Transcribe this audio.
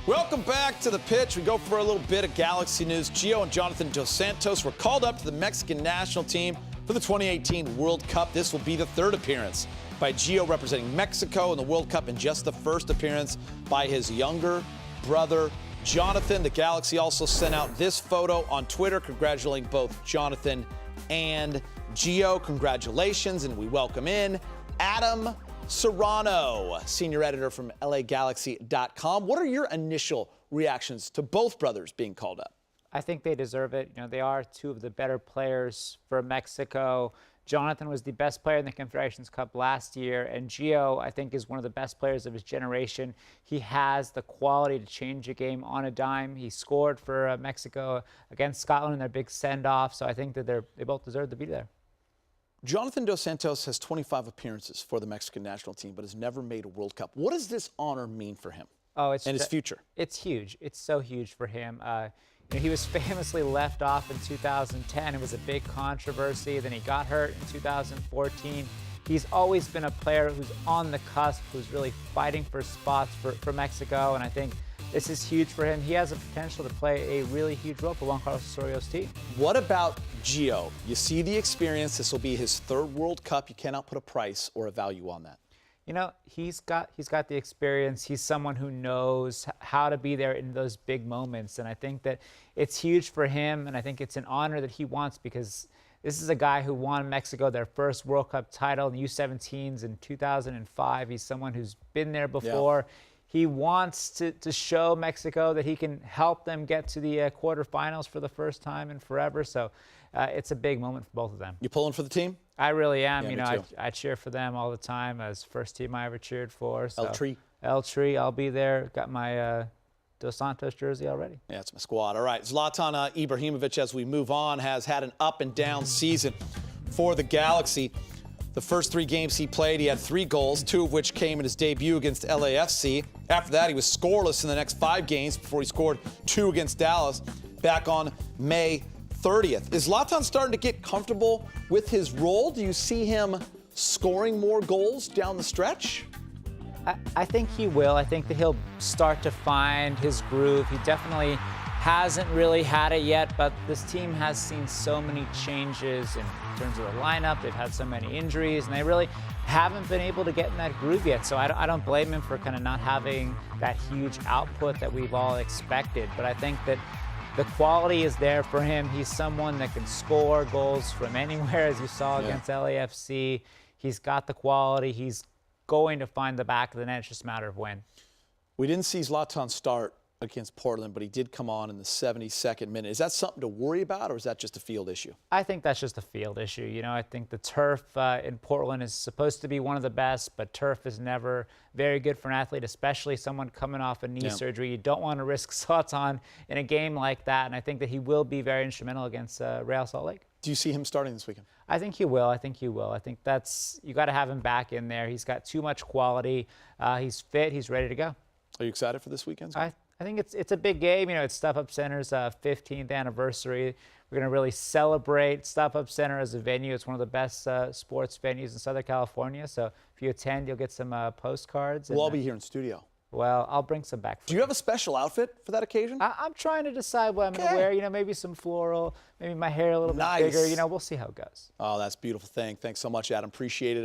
Welcome back to the pitch. We go for a little bit of Galaxy news. Gio and Jonathan Dos Santos were called up to the Mexican national team for the 2018 World Cup. This will be the third appearance by Gio representing Mexico in the World Cup and just the first appearance by his younger brother, Jonathan. The Galaxy also sent out this photo on Twitter congratulating both Jonathan and Gio. Congratulations, and we welcome in Adam Serrano, senior editor from LAGalaxy.com. What are your initial reactions to both brothers being called up? I think they deserve it. You know, they are two of the better players for Mexico. Jonathan was the best player in the Confederations Cup last year, and Gio, I think, is one of the best players of his generation. He has the quality to change a game on a dime. He scored for Mexico against Scotland in their big send-off, so I think that they both deserve to be there. Jonathan Dos Santos has 25 appearances for the Mexican national team, but has never made a World Cup. What does this honor mean for him and his future? It's huge. It's so huge for him. You know, he was famously left off in 2010. It was a big controversy. Then he got hurt in 2014. He's always been a player who's on the cusp, who's really fighting for spots for Mexico, and I think this is huge for him. He has the potential to play a really huge role for Juan Carlos Osorio's team. What about Gio? You see the experience. This will be his third World Cup. You cannot put a price or a value on that. You know, he's got the experience. He's someone who knows how to be there in those big moments, and I think that it's huge for him, and I think it's an honor that he wants because this is a guy who won Mexico their first World Cup title in U17s in 2005. He's someone who's been there before. Yeah. He wants to show Mexico that he can help them get to the quarterfinals for the first time in forever. So it's a big moment for both of them. You pulling for the team? I really am. Yeah, you know, I cheer for them all the time. As first team I ever cheered for. So El Tri, I'll be there. Got my Dos Santos jersey already. Yeah, it's my squad. All right, Zlatan Ibrahimovic, as we move on, has had an up and down season for the Galaxy. The first 3 games he played, he had 3 goals, 2 of which came in his debut against LAFC. After that, he was scoreless in the next 5 games before he scored 2 against Dallas back on May 30th. Is Zlatan starting to get comfortable with his role? Do you see him scoring more goals down the stretch? I think he will. I think that he'll start to find his groove. He definitely hasn't really had it yet, but this team has seen so many changes in terms of the lineup. They've had so many injuries, and they really haven't been able to get in that groove yet. So I don't blame him for kind of not having that huge output that we've all expected. But I think that the quality is there for him. He's someone that can score goals from anywhere, as you saw against LAFC. He's got the quality. He's going to find the back of the net. It's just a matter of when. We didn't see Zlatan start against Portland, but he did come on in the 72nd minute. Is that something to worry about, or is that just a field issue? I think that's just a field issue. You know, I think the turf in Portland is supposed to be one of the best, but turf is never very good for an athlete, especially someone coming off a knee surgery. You don't want to risk Zlatan in a game like that, and I think that he will be very instrumental against Real Salt Lake. Do you see him starting this weekend? I think he will. I think that's, you got to have him back in there. He's got too much quality. He's fit. He's ready to go. Are you excited for this weekend's game? I think it's a big game. You know, it's Stuff Up Center's 15th anniversary. We're going to really celebrate Stuff Up Center as a venue. It's one of the best sports venues in Southern California. So if you attend, you'll get some postcards. We'll all be here in studio. Well, I'll bring some back. Do you have a special outfit for that occasion? I'm trying to decide what I'm going to wear. You know, maybe some floral, maybe my hair a little bit bigger. You know, we'll see how it goes. Oh, that's a beautiful thing. Thanks so much, Adam. Appreciate it.